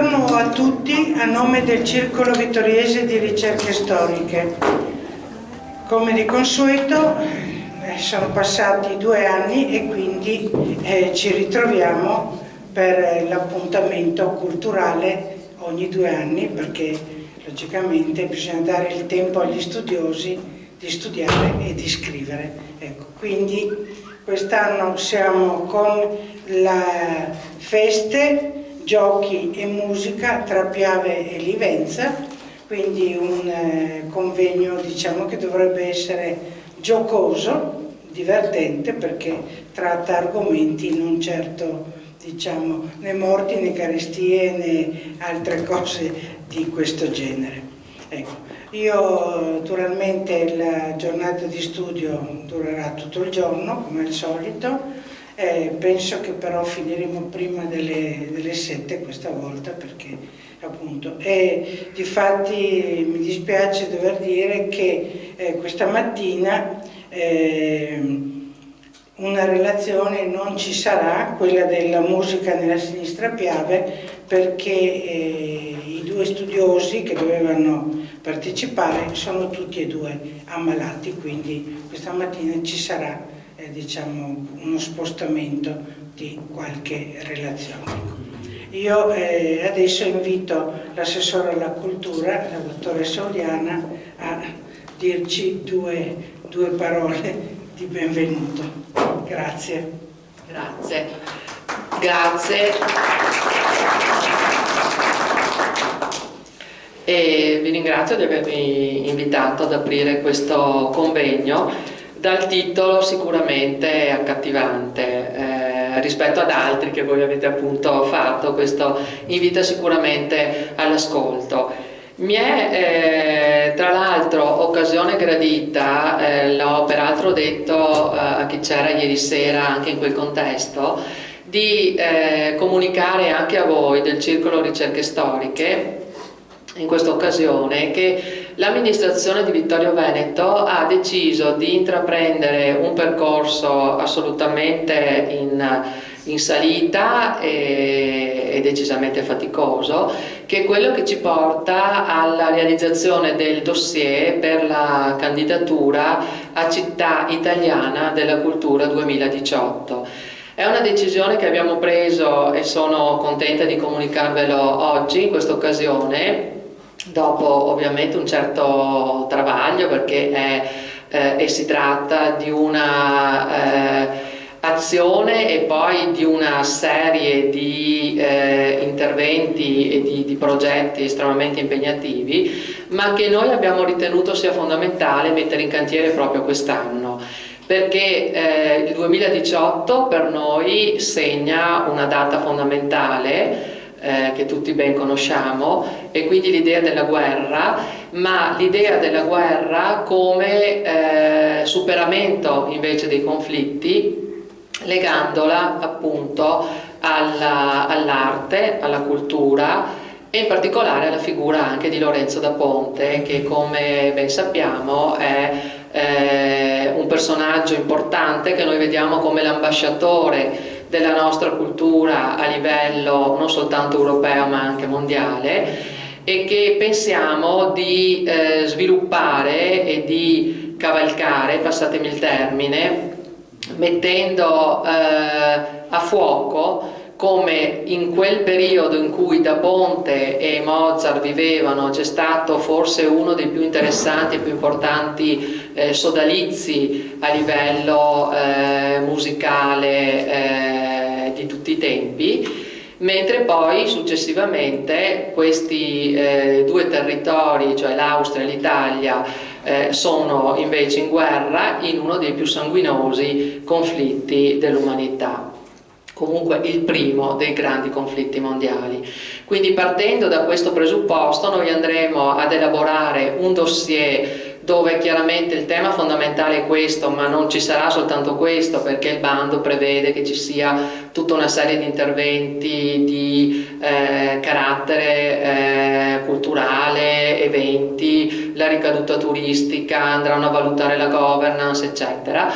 Buongiorno a tutti, a nome del Circolo Vittoriese di Ricerche Storiche. Come di consueto sono passati 2 anni e quindi ci ritroviamo per l'appuntamento culturale ogni 2 anni, perché logicamente bisogna dare il tempo agli studiosi di studiare e di scrivere. Ecco, quindi quest'anno siamo con la feste, giochi e musica tra Piave e Livenza, quindi un convegno, diciamo, che dovrebbe essere giocoso, divertente, perché tratta argomenti non certo, diciamo, né morti né carestie né altre cose di questo genere. Ecco, io naturalmente la giornata di studio durerà tutto il giorno come al solito. Penso che però finiremo prima delle 7 questa volta, perché appunto, e difatti mi dispiace dover dire che questa mattina una relazione non ci sarà, quella della musica nella sinistra Piave, perché i 2 studiosi che dovevano partecipare sono tutti e 2 ammalati, quindi questa mattina ci sarà diciamo uno spostamento di qualche relazione. Io adesso invito l'assessore alla cultura, la dottoressa Oliana, a dirci due parole di benvenuto. Grazie. Grazie. E vi ringrazio di avermi invitato ad aprire questo convegno. Dal titolo sicuramente accattivante rispetto ad altri che voi avete appunto fatto, questo invita sicuramente all'ascolto. Mi è tra l'altro occasione gradita, l'ho peraltro detto a chi c'era ieri sera anche in quel contesto, di comunicare anche a voi del Circolo Ricerche Storiche in questa occasione che l'amministrazione di Vittorio Veneto ha deciso di intraprendere un percorso assolutamente in salita e decisamente faticoso, che è quello che ci porta alla realizzazione del dossier per la candidatura a Città Italiana della Cultura 2018. È una decisione che abbiamo preso e sono contenta di comunicarvelo oggi in questa occasione, dopo ovviamente un certo travaglio, perché si tratta di una azione e poi di una serie di interventi e di progetti estremamente impegnativi, ma che noi abbiamo ritenuto sia fondamentale mettere in cantiere proprio quest'anno, perché il 2018 per noi segna una data fondamentale che tutti ben conosciamo, e quindi l'idea della guerra, ma l'idea della guerra come superamento invece dei conflitti, legandola appunto all'arte, alla cultura e in particolare alla figura anche di Lorenzo da Ponte, che come ben sappiamo è un personaggio importante che noi vediamo come l'ambasciatore della nostra cultura a livello non soltanto europeo ma anche mondiale, e che pensiamo di sviluppare e di cavalcare, passatemi il termine, mettendo a fuoco come in quel periodo in cui Da Ponte e Mozart vivevano c'è stato forse uno dei più interessanti e più importanti sodalizi a livello musicale di tutti i tempi, mentre poi successivamente questi 2 territori, cioè l'Austria e l'Italia, sono invece in guerra in uno dei più sanguinosi conflitti dell'umanità. Comunque il primo dei grandi conflitti mondiali. Quindi partendo da questo presupposto noi andremo ad elaborare un dossier dove chiaramente il tema fondamentale è questo, ma non ci sarà soltanto questo, perché il bando prevede che ci sia tutta una serie di interventi di carattere culturale, eventi, la ricaduta turistica, andranno a valutare la governance, eccetera.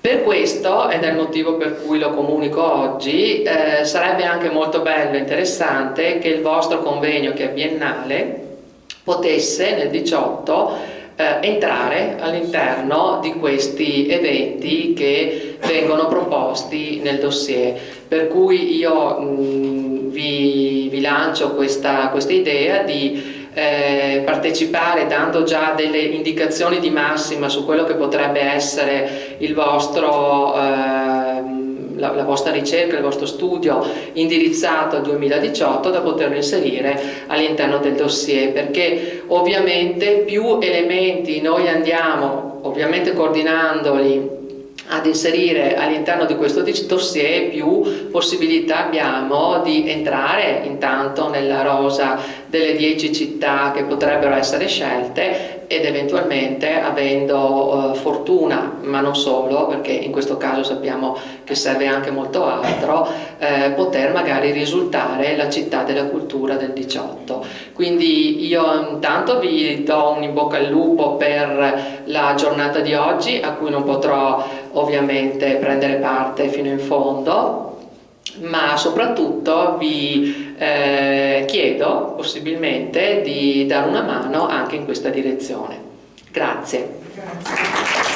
Per questo, ed è il motivo per cui lo comunico oggi, sarebbe anche molto bello e interessante che il vostro convegno, che è biennale, potesse nel 18 entrare all'interno di questi eventi che vengono proposti nel dossier. Per cui io vi lancio questa idea di partecipare dando già delle indicazioni di massima su quello che potrebbe essere il vostro la vostra ricerca, il vostro studio indirizzato al 2018, da poterlo inserire all'interno del dossier, perché ovviamente più elementi noi andiamo, ovviamente coordinandoli, ad inserire all'interno di questo dossier, più possibilità abbiamo di entrare intanto nella rosa delle 10 città che potrebbero essere scelte, ed eventualmente, avendo fortuna, ma non solo, perché in questo caso sappiamo che serve anche molto altro, poter magari risultare la città della cultura del 18. Quindi io intanto vi do un in bocca al lupo per la giornata di oggi, a cui non potrò ovviamente prendere parte fino in fondo, ma soprattutto vi chiedo possibilmente di dare una mano anche in questa direzione. Grazie. Grazie.